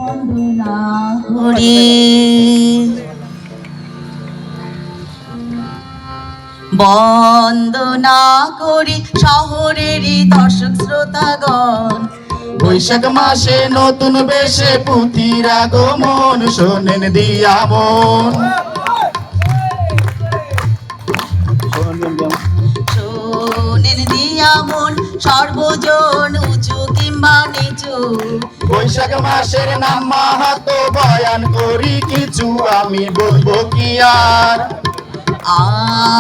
বন্দনা করি বন্দনা করি শহরেরই দর্শক শ্রোতাগণ। বৈশাখ মাসে নতুন বেশে পুতির আগমন, শোনেন দিয়া মন। শোনেন দিয়া মন সর্বজন উঁচু কিংবা নিচু। বৈশাখ মাসের নাম মাহাতো, বয়ান করি কিছু, আমি বলবো কি আর।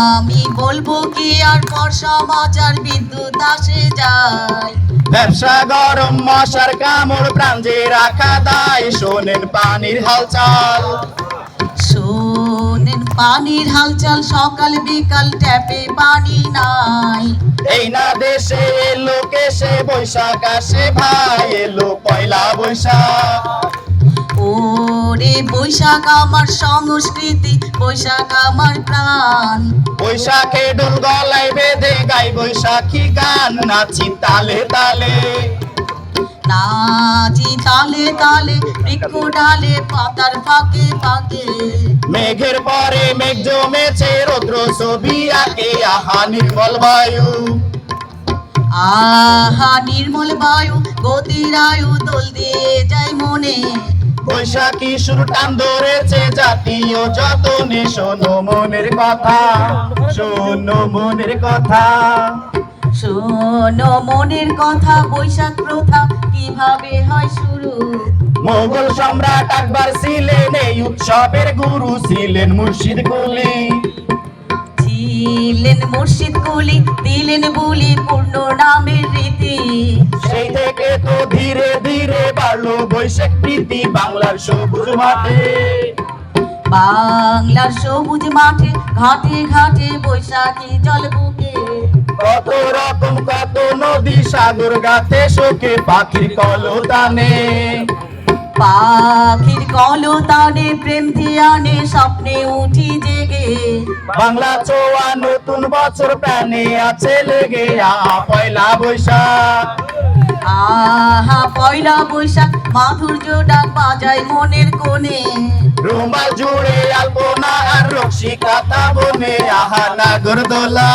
আমি বলবো কি আর, বর্ষা মাচার বিদ্যুৎ আসে যায়। ব্যবসা গরম, মশার কামড়, প্রাণ যে রাখা দায়, শোনেন পানির হালচাল। শোনেন পানির হালচাল, সকাল বিকাল ট্যাপে পানি নাই। এই না দেশে এলো কেসে, বৈশাখ আসে ভাই, এলো পয়লা বৈশাখ। ওরে বৈশাখ আমার সংস্কৃতি, বৈশাখ আমার প্রাণ। বৈশাখে ডোল গলায় বেঁধে গাই বৈশাখী গান, নাচি তালে তালে। নাচি তালে তালে, বৃক্ষ ডালে পাতার ফাঁকে ফাঁকে। মেঘের পরে মেঘ জমেছে, রৌদ্র ছবি আঁকে, আহা নির্মল বায়ু। আহা নির্মল বায়ু, গতির আয়ু দোল দিয়ে যায় মনে। বৈশাখী সুর টান ধরেছে জাতীয় যতনে, শোনো মনের কথা, শোনো মনের কথা। শোনো মনের কথা, বৈশাখ প্রথা কিভাবে হয় শুরু। মোগল সম্রাট আকবর ছিলেন এই উৎসবের গুরু, ছিলেন মুর্শিদ কুলি। ছিলেন মুর্শিদ কুলি, দিলেন বুলি পূর্ণ নামের রীতি। সেই থেকে তো ধীরে ধীরে বাড়লো বৈশাখ প্রীতি, বাংলার সবুজ মাঠে। বাংলার সবুজ মাঠে, ঘাটে ঘাটে বৈশাখী জল বুকে। কত রকম কত নদী, সাগর গাতে শোকে, পাখির কলতানে। পাখির কলতানে, প্রেম ধিয়ানে, স্বপ্নে উঠি জেগে। বাংলা ছোঁয়া নতুন বছর, প্রাণে আছে লেগে, পয়লা বৈশাখ। আহা পয়লা বৈশাখ, মাধুর্য ডাক বাজায় মনের কোণে। রুমাল জুড়ে আলপনা আর রক্সি কাতা বনে, আহা নাগরদোলা।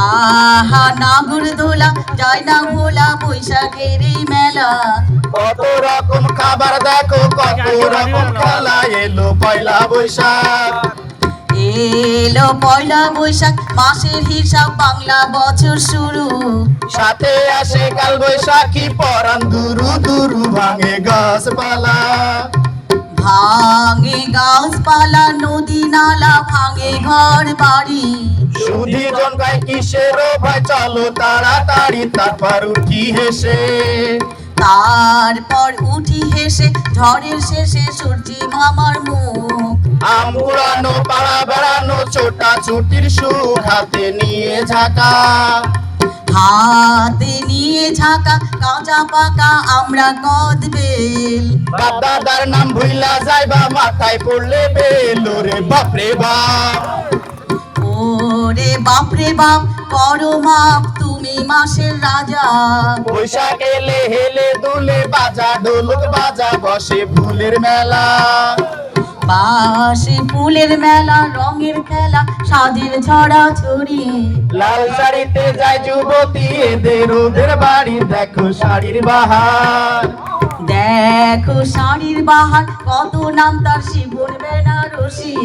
আহা নাগরদোলা, যায় না ভোলা বৈশাখের এই মেলা। কত রকম খাবার দেখো, কত রকম খেলা, এলো পয়লা বৈশাখ। এলো পয়লা বৈশাখ, মাসের হিসাব বাংলা বছর শুরু। সাথে আসে কাল বৈশাখী, পরান দুরু দুরু, ভাঙে গাছপালা। ভাঙে গাছপালা, নদী নালা, ভাঙে ঘর বাড়ি। সুধী জনকায় কিসের ভয়, চলো তাড়াতাড়ি, তারপর উঠি হেসে। তারপর উঠি হেসে, ঝড়ের শেষে সূর্যি মামার মুখ। আম কুড়ানো, পাড়া বেড়ানো, ছোটা ছুটির সুখ, হাতে নিয়ে ঝাঁকা। হাতে নিয়ে ঝাঁকা, কাঁচা পাকা আমরা কদ বেল। বাপ দাদার নাম ভুইলা যাইবা, মাথায় পড়লে বেল, রে বাপরে বাপ। ওরে বাপরে বাপ, করো মাপ তুমি মাসের রাজা। বৈশাখ এলে হেলে দুলে, বাজা ঢোলক বাজা, বসে ফুলের মেলা। বাসে ফুলের মেলা, রঙের খেলা, সাজের ছড়া ছড়ি। লাল শাড়িতে যায় যুবতী, এদের ওদের বাড়ি, দেখো শাড়ির বাহার। দেখো শাড়ির বাহার, কত নাম তার শিবন বেনারসি।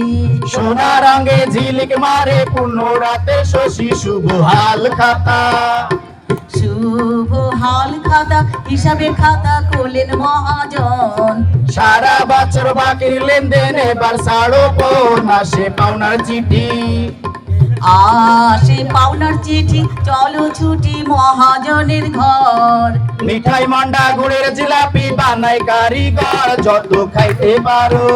সোনা রঙে ঝিলিক মারে, পূর্ণ রাতে শশী, শুভ হাল খাতা। শুভ হাল খাতা, হিসাবের খাতা খোলেন মহাজন। সারা বছর বাকির লেনদেন, এবার ছাড়ো কোন, আসে পাওনার চিঠি। আসে পাওনার চিঠি, চলো ছুটি মহাজনের ঘর। মিঠাই মন্ডা গুড়ের জিলাপি, বানাই কারিগর, যত খাইতে পারো।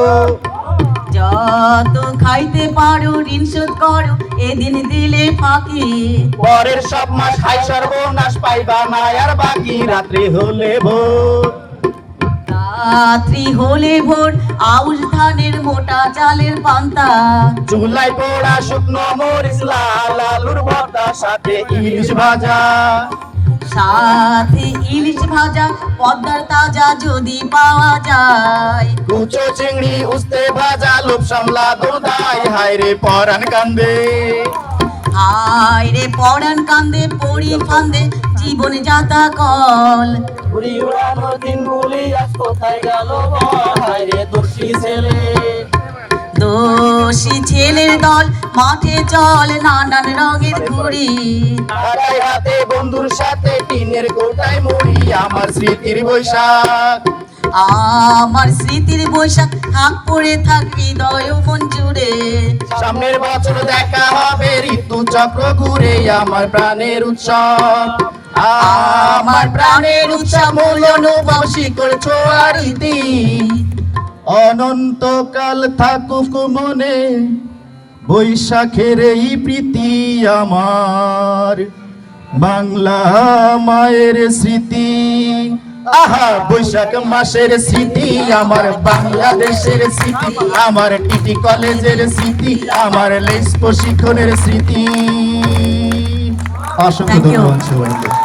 যত খাইতে পারো ঋণ শোধ করো, এদিন দিলে ফাঁকি। পরের সব মাস হাই সর্বনাশ, পাইবা না আর বাকি, রাত্রি হলে ভোর। রাত্রি হলে ভোর, আউশ ধানের মোটা চালের পান্তা। চুলাই পোড়া শুকনো মরিচ, লাল আলুর ভর্তা, সাথে ইলিশ ভাজা। সাথে ইলিশ ভাজা পদ্মার তাজা যদি পাওয়া যায়। কুচো চিংড়ি উস্তে ভাজা লোভ সামলা দোদাই হায় রে পরাণ কান্দে। হায় রে পরাণ কান্দে পড়ি ফান্দে জীবন যাতা কল। ঘুড়ি উড়ানোর দিনগুলি আজ কোথায় গেল বল হায় রে দোষী ছেলে। দোষী ছেলের দল মাঠে চল নানান রঙের ঘুড়ি। হারাই হাতে বন্ধুর সাথে টিনের কোটায় মুড়ি আমার স্মৃতির বৈশাখ। আমার স্মৃতির বৈশাখ থাক পড়ে থাক হৃদয় ও মন জুড়ে। সামনের বছর দেখা হবে ঋতু চক্র ঘুরে আমার প্রাণের উৎসব। আমার প্রাণের উৎসব মূল অনুভব শিকড় ছোঁয়ার ইতি। অনন্তকাল থাকুক মনে বৈশাখের এই প্রীতি আমার বাংলা মায়ের স্মৃতি। আহা বৈশাখ মাসের স্মৃতি আমার বাংলাদেশের স্মৃতি আমার টিটি কলেজের স্মৃতি আমার লেস প্রশিক্ষণের স্মৃতি। অসংখ্য Thank you. ধন্যবাদ সবাইকে।